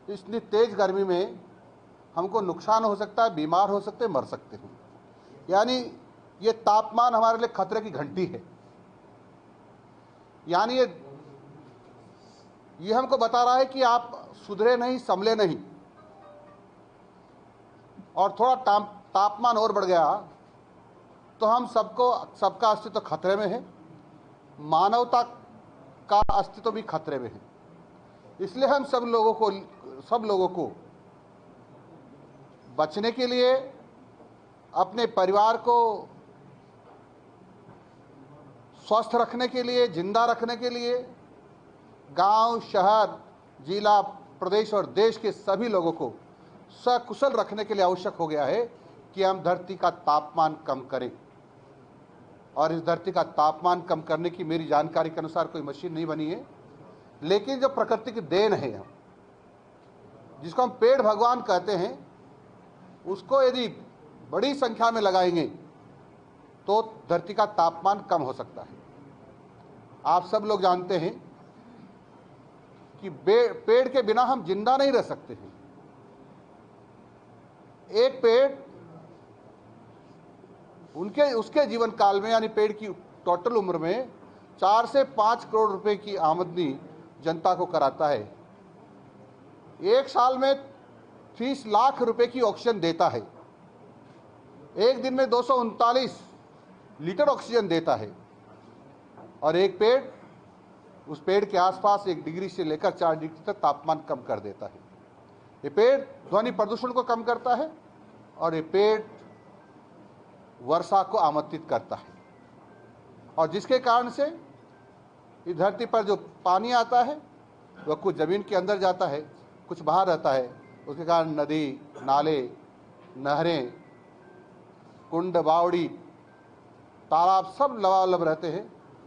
इतनी तेज गर्मी में हमको नुकसान हो सकता है, बीमार हो सकते हैं, मर सकते हैं। यानी ये तापमान हमारे लिए खतरे की घंटी है। यानी ये हमको बता रहा है कि आप सुधरे नहीं, संभले नहीं, और थोड़ा तापमान और बढ़ गया तो हम सबका अस्तित्व खतरे में है, मानवता का अस्तित्व भी खतरे में है। इसलिए हम सब लोगों को बचने के लिए, अपने परिवार को स्वस्थ रखने के लिए, जिंदा रखने के लिए, गांव, शहर, जिला, प्रदेश और देश के सभी लोगों को सकुशल रखने के लिए आवश्यक हो गया है कि हम धरती का तापमान कम करें। और इस धरती का तापमान कम करने की मेरी जानकारी के अनुसार कोई मशीन नहीं बनी है, लेकिन जो प्रकृति की देन है, जिसको हम पेड़ भगवान कहते हैं, उसको यदि बड़ी संख्या में लगाएंगे तो धरती का तापमान कम हो सकता है। आप सब लोग जानते हैं कि पेड़ के बिना हम जिंदा नहीं रह सकते हैं। एक पेड़ उसके जीवन काल में, यानी पेड़ की टोटल उम्र में 4 से 5 करोड़ रुपए की आमदनी जनता को कराता है। एक साल में 30 लाख रुपए की ऑक्सीजन देता है। एक दिन में 239 लीटर ऑक्सीजन देता है। और एक पेड़, उस पेड़ के आसपास 1 डिग्री से लेकर 4 डिग्री तक तापमान कम कर देता है। ये पेड़ ध्वनि प्रदूषण को कम करता है और ये पेड़ वर्षा को आमंत्रित करता है। और जिसके कारण से इस धरती पर जो पानी आता है वह कुछ ज़मीन के अंदर जाता है, कुछ बाहर रहता है। उसके कारण नदी, नाले, नहरें, कुंड, बावड़ी, तालाब सब लबालब रहते हैं।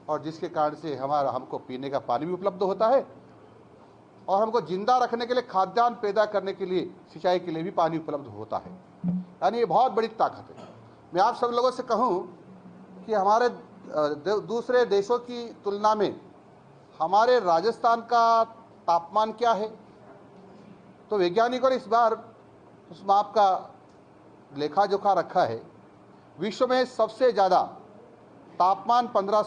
और जिसके कारण से हमको पीने का पानी भी उपलब्ध होता है और हमको जिंदा रखने के लिए, खाद्यान्न पैदा करने के लिए, सिंचाई के लिए भी पानी उपलब्ध होता है। यानी ये बहुत बड़ी ताकत है। मैं आप सब लोगों से कहूँ कि हमारे दूसरे देशों की तुलना में हमारे राजस्थान का तापमान क्या है, तो वैज्ञानिकों ने इस बार उस माप का लेखा जोखा रखा है। विश्व में सबसे ज़्यादा तापमान 15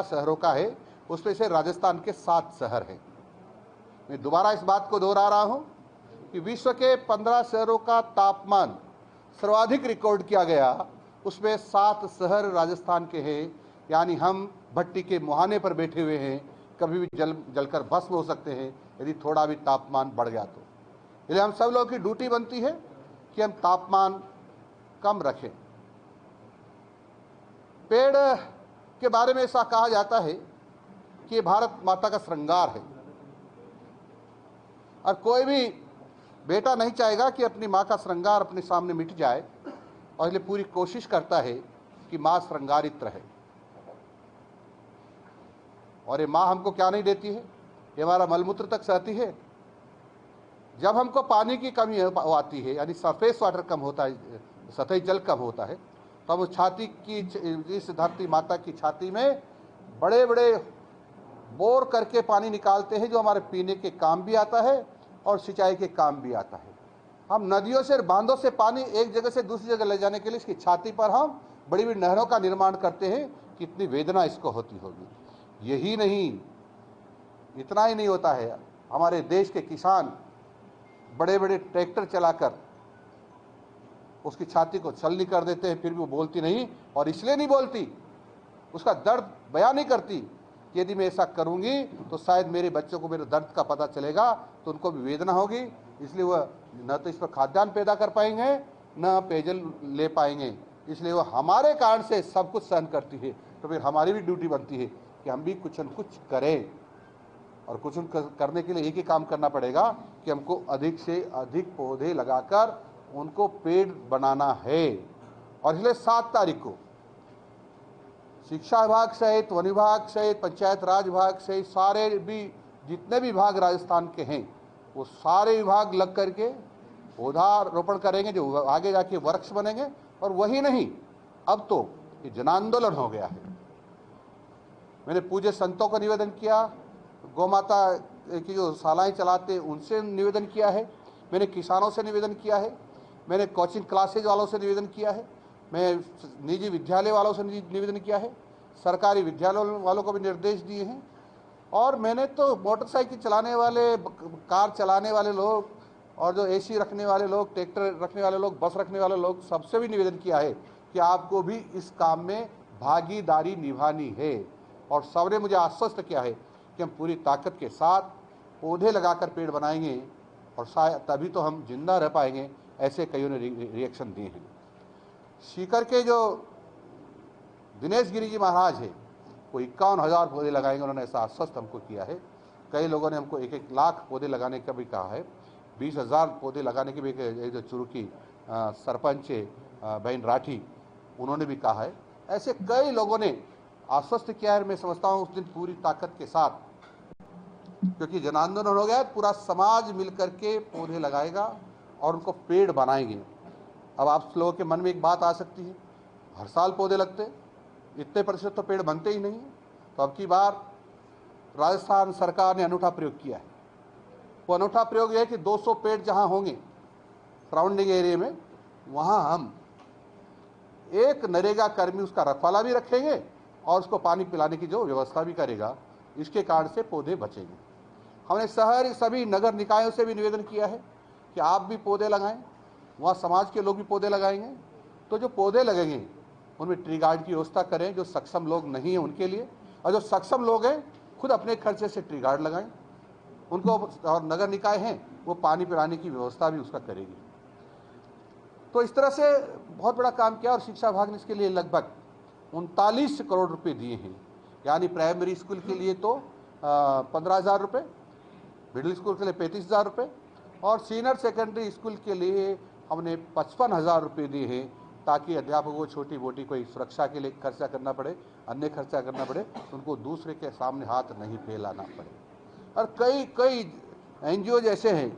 शहरों का है, उसमें से राजस्थान के 7 शहर हैं। मैं दोबारा इस बात को दोहरा रहा हूँ कि विश्व के 15 शहरों का तापमान सर्वाधिक रिकॉर्ड किया गया, उसमें 7 शहर राजस्थान के हैं। यानी हम भट्टी के मुहाने पर बैठे हुए हैं, कभी भी जलकर भस्म हो सकते हैं यदि थोड़ा भी तापमान बढ़ गया तो। इसलिए हम सब लोगों की ड्यूटी बनती है कि हम तापमान कम रखें। पेड़ के बारे में ऐसा कहा जाता है कि भारत माता का श्रृंगार है और कोई भी बेटा नहीं चाहेगा कि अपनी माँ का श्रृंगार अपने सामने मिट जाए, और इसलिए पूरी कोशिश करता है कि माँ श्रृंगारित रहे। और ये माँ हमको क्या नहीं देती है, ये हमारा मलमूत्र तक सहती है। जब हमको पानी की कमी आती है, यानी सरफेस वाटर कम होता है, सतही जल कम होता है, तो हम छाती की, इस धरती माता की छाती में बड़े बड़े बोर करके पानी निकालते हैं, जो हमारे पीने के काम भी आता है और सिंचाई के काम भी आता है। हम नदियों से, बांधों से पानी एक जगह से दूसरी जगह ले जाने के लिए इसकी छाती पर हम बड़ी बड़ी नहरों का निर्माण करते हैं। कितनी वेदना इसको होती होगी। यही नहीं, इतना ही नहीं होता है, हमारे देश के किसान बड़े बड़े ट्रैक्टर चलाकर उसकी छाती को छलनी कर देते हैं, फिर भी वो बोलती नहीं। और इसलिए नहीं बोलती, उसका दर्द बयां नहीं करती कि यदि मैं ऐसा करूंगी तो शायद मेरे बच्चों को मेरे दर्द का पता चलेगा, तो उनको भी वेदना होगी। इसलिए वह न तो इस पर खाद्यान्न पैदा कर पाएंगे, न पेयजल ले पाएंगे। इसलिए वह हमारे कारण से सब कुछ सहन करती है। तो फिर हमारी भी ड्यूटी बनती है कि हम भी कुछ न कुछ करें। और कुछ करने के लिए एक ही काम करना पड़ेगा कि हमको अधिक से अधिक पौधे लगाकर उनको पेड़ बनाना है। और इसलिए 7 तारीख को शिक्षा विभाग सहित, वन विभाग सहित, पंचायत राज विभाग सहित सारे भी जितने भी विभाग राजस्थान के हैं, वो सारे विभाग लग करके पौधारोपण करेंगे, जो आगे जाके वृक्ष बनेंगे। और वही नहीं, अब तो ये जन आंदोलन हो गया है। मैंने पूज्य संतों को निवेदन किया, गौ माता की जो शालाएँ चलाते हैं उनसे निवेदन किया है, मैंने किसानों से निवेदन किया है, मैंने कोचिंग क्लासेज वालों से निवेदन किया है, मैं निजी विद्यालय वालों से निवेदन किया है, सरकारी विद्यालयों वालों को भी निर्देश दिए हैं, और मैंने तो मोटरसाइकिल चलाने वाले, कार चलाने वाले लोग और जो एसी रखने वाले लोग, ट्रैक्टर रखने वाले लोग, बस रखने वाले लोग, सबसे भी निवेदन किया है कि आपको भी इस काम में भागीदारी निभानी है। और सबने मुझे आश्वस्त किया है कि हम पूरी ताकत के साथ पौधे लगाकर पेड़ बनाएंगे और शायद तभी तो हम जिंदा रह पाएंगे। ऐसे कईयों ने रिएक्शन दिए हैं। सीकर के जो दिनेश गिरी जी महाराज है, वो 51,000 पौधे लगाएंगे, उन्होंने ऐसा आश्वस्त हमको किया है। कई लोगों ने हमको 1-1 लाख पौधे लगाने का भी कहा है, 20,000 पौधे लगाने की भी जो चुरू की सरपंच बहन राठी, उन्होंने भी कहा है। ऐसे कई लोगों ने आश्वस्त किया है। मैं समझता हूँ उस दिन पूरी ताकत के साथ, क्योंकि जन आंदोलन हो गया, पूरा समाज मिलकर के पौधे लगाएगा और उनको पेड़ बनाएंगे। अब आप लोगों के मन में एक बात आ सकती है, हर साल पौधे लगते, इतने प्रतिशत तो पेड़ बनते ही नहीं। तो अब की बार राजस्थान सरकार ने अनूठा प्रयोग किया है। वो अनूठा प्रयोग यह है कि 200 पेड़ जहां होंगे सराउंडिंग एरिया में, वहां हम एक नरेगा कर्मी उसका रखवाला भी रखेंगे और उसको पानी पिलाने की जो व्यवस्था भी करेगा। इसके कारण से पौधे बचेंगे। हमने शहर सभी नगर निकायों से भी निवेदन किया है कि आप भी पौधे लगाएं, वहाँ समाज के लोग भी पौधे लगाएंगे। तो जो पौधे लगेंगे उनमें ट्री गार्ड की व्यवस्था करें, जो सक्षम लोग नहीं हैं उनके लिए, और जो सक्षम लोग हैं खुद अपने खर्चे से ट्री गार्ड लगाएं उनको, और नगर निकाय हैं वो पानी पिलाने की व्यवस्था भी उसका करेगी। तो इस तरह से बहुत बड़ा काम किया। और शिक्षा विभाग ने इसके लिए लगभग 39 करोड़ रुपए दिए हैं। यानी प्राइमरी स्कूल के लिए तो 15,000 रुपये, मिडिल स्कूल के लिए 35,000 रुपये, और सीनियर सेकेंडरी स्कूल के लिए हमने 55,000 रुपये दिए हैं, ताकि अध्यापकों को छोटी मोटी कोई सुरक्षा के लिए खर्चा करना पड़े, अन्य खर्चा करना पड़े, उनको दूसरे के सामने हाथ नहीं फैलाना पड़े। और कई NGO जैसे हैं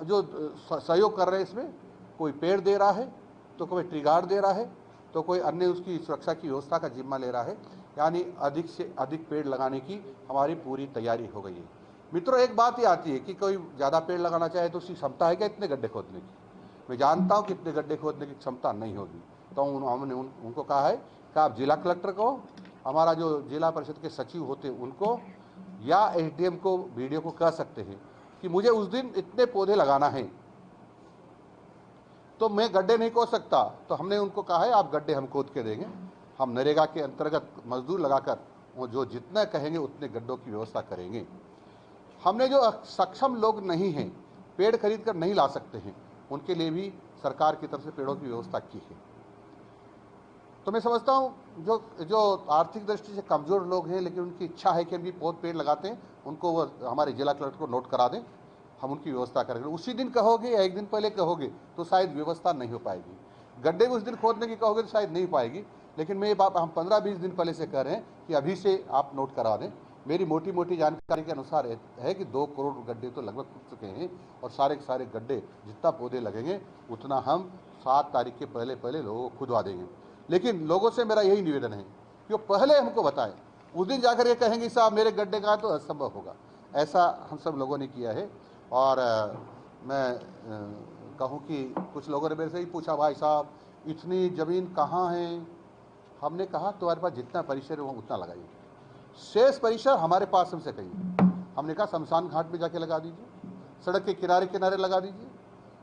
जो सहयोग कर रहे हैं इसमें, कोई पेड़ दे रहा है तो कोई ट्री गार्ड दे रहा है तो कोई अन्य उसकी सुरक्षा की व्यवस्था का जिम्मा ले रहा है। यानी अधिक से अधिक पेड़ लगाने की हमारी पूरी तैयारी हो गई है। मित्रों, एक बात ये आती है कि कोई ज़्यादा पेड़ लगाना चाहे तो उसकी क्षमता है क्या इतने गड्ढे खोदने की? मैं जानता हूँ कि इतने गड्ढे खोदने की क्षमता नहीं होगी। तो हमने उनको कहा है कि आप जिला कलेक्टर को, हमारा जो जिला परिषद के सचिव होते हैं उनको, या SDM को, BDO को कह सकते हैं कि मुझे उस दिन इतने पौधे लगाना है, तो मैं गड्ढे नहीं खोद सकता। तो हमने उनको कहा है आप गड्ढे हम खोद के देंगे, हम नरेगा के अंतर्गत मजदूर लगाकर वो जो जितना कहेंगे उतने गड्ढों की व्यवस्था करेंगे। हमने जो सक्षम लोग नहीं हैं, पेड़ खरीद कर नहीं ला सकते हैं, उनके लिए भी सरकार की तरफ से पेड़ों की व्यवस्था की है। तो मैं समझता हूँ जो आर्थिक दृष्टि से कमज़ोर लोग हैं लेकिन उनकी इच्छा है कि हम भी बहुत पेड़ लगाते हैं, उनको वो हमारे जिला कलेक्टर को नोट करा दें, हम उनकी व्यवस्था करेंगे। उसी दिन कहोगे या एक दिन पहले कहोगे तो शायद व्यवस्था नहीं हो पाएगी। गड्ढे उस दिन खोदने की कहोगे तो शायद नहीं पाएगी, लेकिन मैं ये बात हम 15-20 दिन पहले से कह रहे हैं कि अभी से आप नोट करा दें। मेरी मोटी जानकारी के अनुसार है कि 2 करोड़ गड्ढे तो लगभग खुद चुके हैं, और सारे के सारे गड्ढे जितना पौधे लगेंगे उतना हम 7 तारीख के पहले लोगों को खुदवा देंगे। लेकिन लोगों से मेरा यही निवेदन है कि वो पहले हमको बताएं। उस दिन जाकर ये कहेंगे साहब मेरे गड्ढे का, तो असंभव होगा। ऐसा हम सब लोगों ने किया है। और मैं कहूँ कि कुछ लोगों ने मेरे से ही पूछा, भाई साहब इतनी ज़मीन कहाँ है? हमने कहा तुम्हारे पास जितना परिसर है वो उतना लगाइए, शेष परिसर हमारे पास हमसे कहिए। हमने कहा शमशान घाट में जाके लगा दीजिए, सड़क के किनारे लगा दीजिए,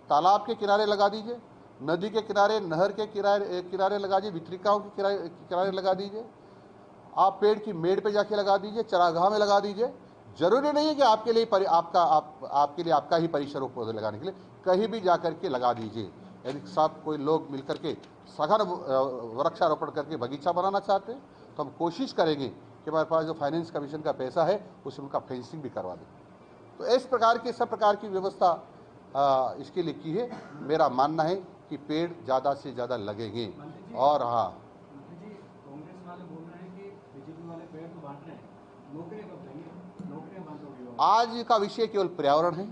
तालाब के किनारे लगा दीजिए, नदी के किनारे, नहर के किनारे लगा दीजिए, वितरिकाओं के किनारे लगा दीजिए, आप पेड़ की मेड़ पे जाके लगा दीजिए, चरागाह में लगा दीजिए। जरूरी नहीं है कि आपके लिए आपके लिए आपका ही परिसर हो पौधे लगाने के लिए, कहीं भी जाकर के लगा दीजिए। यदि साथ कोई लोग मिलकर के सघन वृक्षारोपण करके बगीचा बनाना चाहते हैं तो हम कोशिश करेंगे कि हमारे पास जो फाइनेंस कमीशन का पैसा है उसमें उनका फेंसिंग भी करवा दें। तो इस प्रकार की सब प्रकार की व्यवस्था इसके लिए की है। मेरा मानना है कि पेड़ ज़्यादा से ज़्यादा लगेंगे। और हाँ, कांग्रेस वाले बोल रहे हैं कि बीजेपी वाले पेड़ तो बांट रहे हैं, नौकरियां कब देंगे? नौकरियां बांटोगे? आज का विषय केवल पर्यावरण है,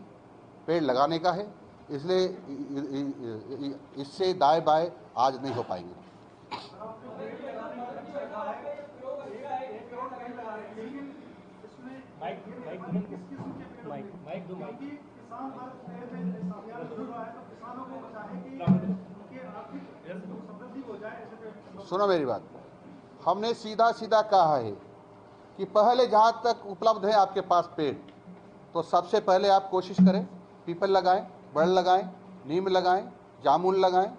पेड़ लगाने का है, इसलिए इससे दाएं बाएं आज नहीं हो पाएंगे। माइक कि किसान हर शहर में इस अभियान शुरू हुआ है तो किसानों को बचाएं कि उनकी आर्थिक समृद्धि हो जाए, ऐसे पेड़। सुनो मेरी बात, हमने सीधा सीधा कहा है कि पहले जहाँ तक उपलब्ध है आपके पास पेड़, तो सबसे पहले आप कोशिश करें पीपल लगाएं, बड़ लगाएं, नीम लगाएं, जामुन लगाएं।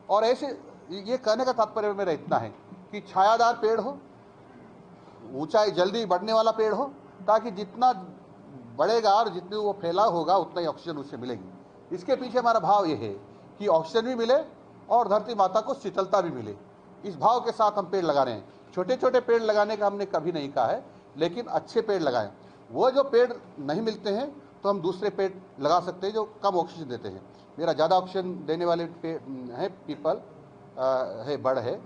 और ऐसे ये कहने का तात्पर्य मेरा इतना है कि छायादार पेड़ हो, ऊंचाई जल्दी बढ़ने वाला पेड़ हो, ताकि जितना बढ़ेगा और जितनी वो फैला होगा उतना ही ऑक्सीजन उससे मिलेगी। इसके पीछे हमारा भाव ये है कि ऑक्सीजन भी मिले और धरती माता को शीतलता भी मिले। इस भाव के साथ हम पेड़ लगा रहे हैं। छोटे छोटे पेड़ लगाने का हमने कभी नहीं कहा है, लेकिन अच्छे पेड़ लगाएं। वो जो पेड़ नहीं मिलते हैं तो हम दूसरे पेड़ लगा सकते हैं जो कम ऑक्सीजन देते हैं। मेरा ज़्यादा ऑक्सीजन देने वाले पेड़ हैं पीपल है, बड़ है,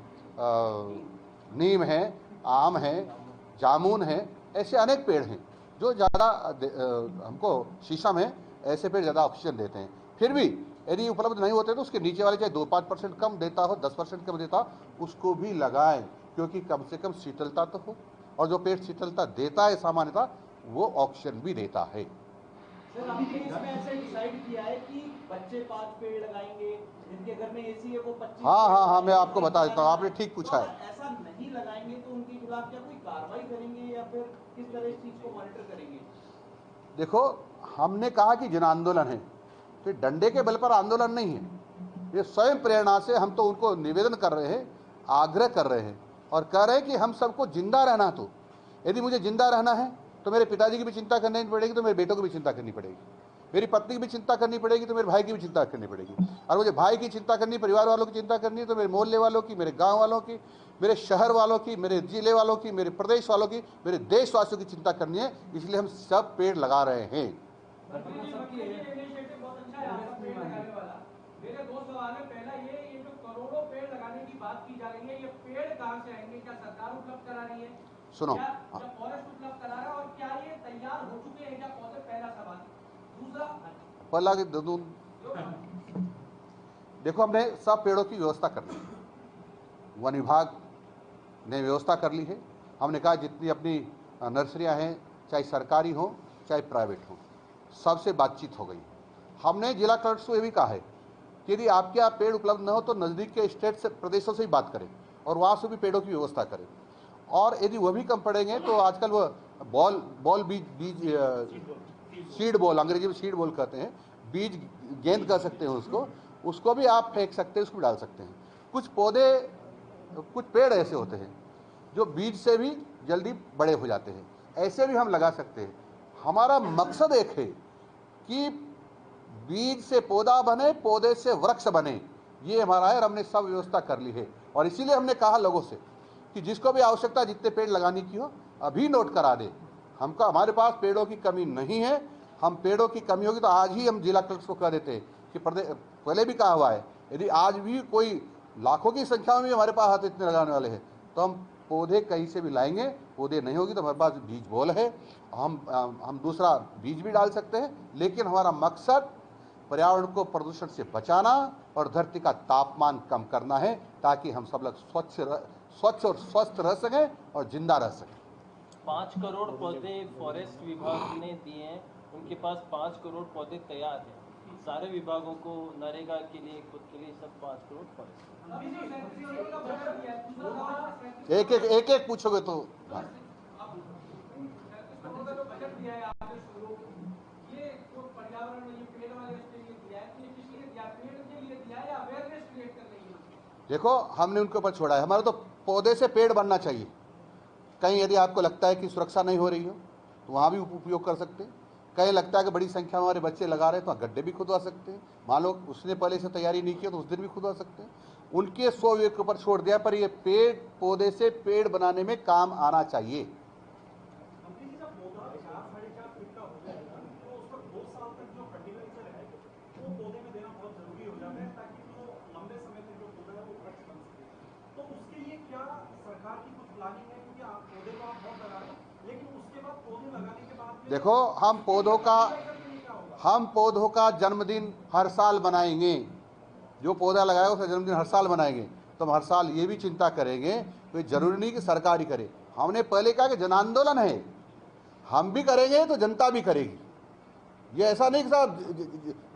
नीम है, आम है, जामुन है, ऐसे अनेक पेड़ हैं जो ज़्यादा हमको, शीशम है, ऐसे पेड़ ज़्यादा ऑक्सीजन देते हैं। फिर भी यदि उपलब्ध नहीं होते तो उसके नीचे वाले चाहे 2-5% कम देता हो, 10% कम देता हो, उसको भी लगाएं, क्योंकि कम से कम शीतलता तो हो। और जो पेड़ शीतलता देता है सामान्यतः, वो ऑक्सीजन भी देता है। सर, आपने इसमें ऐसे डिसाइड किया है कि बच्चे 5 पेड़ लगाएंगे, जिनके घर में एसी है वो 25। हाँ, मैं आपको बता देता हूँ, आपने ठीक पूछा है। ऐसा नहीं लगाएंगे तो उनके खिलाफ क्या कोई कार्रवाई करेंगे या फिर किस तरह इस चीज को मॉनिटर करेंगे? देखो, हमने कहा कि जन आंदोलन है, तो डंडे के बल पर आंदोलन नहीं है। ये स्वयं प्रेरणा से हम तो उनको निवेदन कर रहे हैं, आग्रह कर रहे हैं और कह रहे हैं कि हम सबको जिंदा रहना। तो यदि मुझे जिंदा रहना है तो मेरे पिताजी की भी चिंता करनी पड़ेगी, तो मेरे बेटों की भी चिंता करनी पड़ेगी, मेरी पत्नी की भी चिंता करनी पड़ेगी, तो मेरे भाई की भी चिंता करनी पड़ेगी। और मुझे भाई की चिंता करनी, परिवार वालों की चिंता करनी है, तो मेरे मोहल्ले वालों की, मेरे गांव वालों की, मेरे शहर वालों की, मेरे जिले वालों की, मेरे प्रदेश वालों की, मेरे देशवासियों की चिंता करनी है। इसलिए हम सब पेड़ लगा रहे हैं। मेरे 2 सवाल है। पहला ये जो करोड़ों पेड़ लगाने की बात की जा रही है, ये पेड़ कहाँ से आएंगे? क्या सरकार उपलब्ध करा रही है? सुनो, क्या फॉरेस्ट उपलब्ध करा रहा है? और क्या ये तैयार हो चुके हैं क्या पौधे? पहला सवाल। दूसरा, पहला कि देखो, हमने सब पेड़ों की व्यवस्था कर ली, वन विभाग ने व्यवस्था कर ली है। हमने कहा जितनी अपनी नर्सरियां हैं, चाहे सरकारी हो चाहे प्राइवेट हो, सबसे बातचीत हो गई। हमने जिला कलेक्टर से ये भी कहा है कि यदि आपके यहाँ पेड़ उपलब्ध न हो तो नज़दीक के स्टेट से, प्रदेशों से ही बात करें और वहाँ से भी पेड़ों की व्यवस्था करें। और यदि वह भी कम पड़ेंगे तो आजकल वह बॉल बीज सीड बॉल, अंग्रेजी में सीड बॉल कहते हैं, बीज गेंद कर सकते हैं उसको भी आप फेंक सकते हैं, उसको भी डाल सकते हैं। कुछ पेड़ ऐसे होते हैं जो बीज से भी जल्दी बड़े हो जाते हैं, ऐसे भी हम लगा सकते हैं। हमारा मकसद एक है कि बीज से पौधा बने, पौधे से वृक्ष बने, ये हमारा है और हमने सब व्यवस्था कर ली है। और इसीलिए हमने कहा लोगों से कि जिसको भी आवश्यकता जितने पेड़ लगाने की हो अभी नोट करा दे। हमारे पास पेड़ों की कमी नहीं है। हम पेड़ों की कमी होगी तो आज ही हम जिला कलेक्टर को कह देते हैं कि पहले भी कहा हुआ है, यदि आज भी कोई लाखों की संख्या में हमारे पास हाथ इतने लगाने वाले हैं तो हम पौधे कहीं से भी लाएंगे। पौधे नहीं होगी तो हमारे पास बीज बॉल है, हम दूसरा बीज भी डाल सकते हैं। लेकिन हमारा मकसद पर्यावरण को प्रदूषण से बचाना और धरती का तापमान कम करना है, ताकि हम सब लोग स्वच्छ और स्वस्थ रह सकें और जिंदा रह सकें। 5 करोड़ पौधे फॉरेस्ट विभाग ने दिए हैं, उनके पास 5 करोड़ पौधे तैयार हैं। सारे विभागों को नरेगा के लिए, खुद के लिए सब 5 करोड़ फॉरेस्ट। एक पूछोगे तो हाँ। देखो, हमने उनके ऊपर छोड़ा है, हमारा तो पौधे से पेड़ बनना चाहिए। कहीं यदि आपको लगता है कि सुरक्षा नहीं हो रही हो तो वहाँ भी उपयोग कर सकते हैं। कहीं लगता है कि बड़ी संख्या में हमारे बच्चे लगा रहे हैं तो वहाँ गड्ढे भी खुदवा सकते हैं। मान लो उसने पहले से तैयारी नहीं की तो उस दिन भी खुदवा सकते हैं। उनके स्वविवेक के ऊपर छोड़ दिया, पर ये पेड़ पौधे से पेड़ बनाने में काम आना चाहिए। देखो, हम पौधों का जन्मदिन हर साल मनाएंगे। जो पौधा लगाएगा उसका जन्मदिन हर साल मनाएंगे। तो हम हर साल ये भी चिंता करेंगे, कोई जरूरी नहीं कि सरकार ही करे। हमने पहले कहा कि जन आंदोलन है, हम भी करेंगे तो जनता भी करेगी। ये ऐसा नहीं कि साहब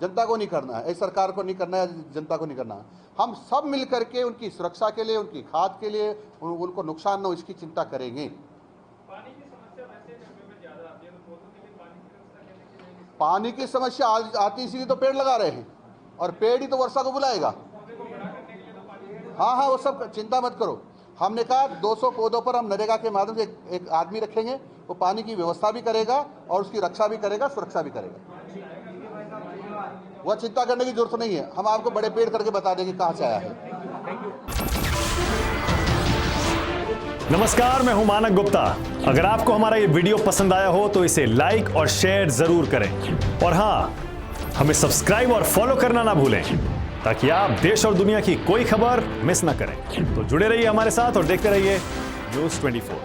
जनता को नहीं करना है, इस सरकार को नहीं करना है, जनता को नहीं करना है। हम सब मिल करके उनकी सुरक्षा के लिए, उनकी खाद के लिए, उनको नुकसान न हो इसकी चिंता करेंगे। पानी की समस्या वैसे गर्मियों में ज्यादा आती है, तो पौधों के लिए पानी की व्यवस्था करने के लिए पानी की समस्या आज आती इसीलिए तो पेड़ लगा रहे हैं, और पेड़ ही तो वर्षा को बुलाएगा। हाँ हाँ, वो सब चिंता मत करो। हमने कहा 200 पौधों पर हम नरेगा के माध्यम से एक आदमी रखेंगे, वो पानी की व्यवस्था भी करेगा और उसकी रक्षा भी करेगा, सुरक्षा भी करेगा। वह चिंता करने की जरूरत नहीं है, हम आपको बड़े पेड़ करके बता देंगे कहाँ से आया है। नमस्कार, मैं हूं मानक गुप्ता। अगर आपको हमारा ये वीडियो पसंद आया हो तो इसे लाइक और शेयर जरूर करें, और हाँ, हमें सब्सक्राइब और फॉलो करना ना भूलें ताकि आप देश और दुनिया की कोई खबर मिस ना करें। तो जुड़े रहिए हमारे साथ और देखते रहिए न्यूज़ 24।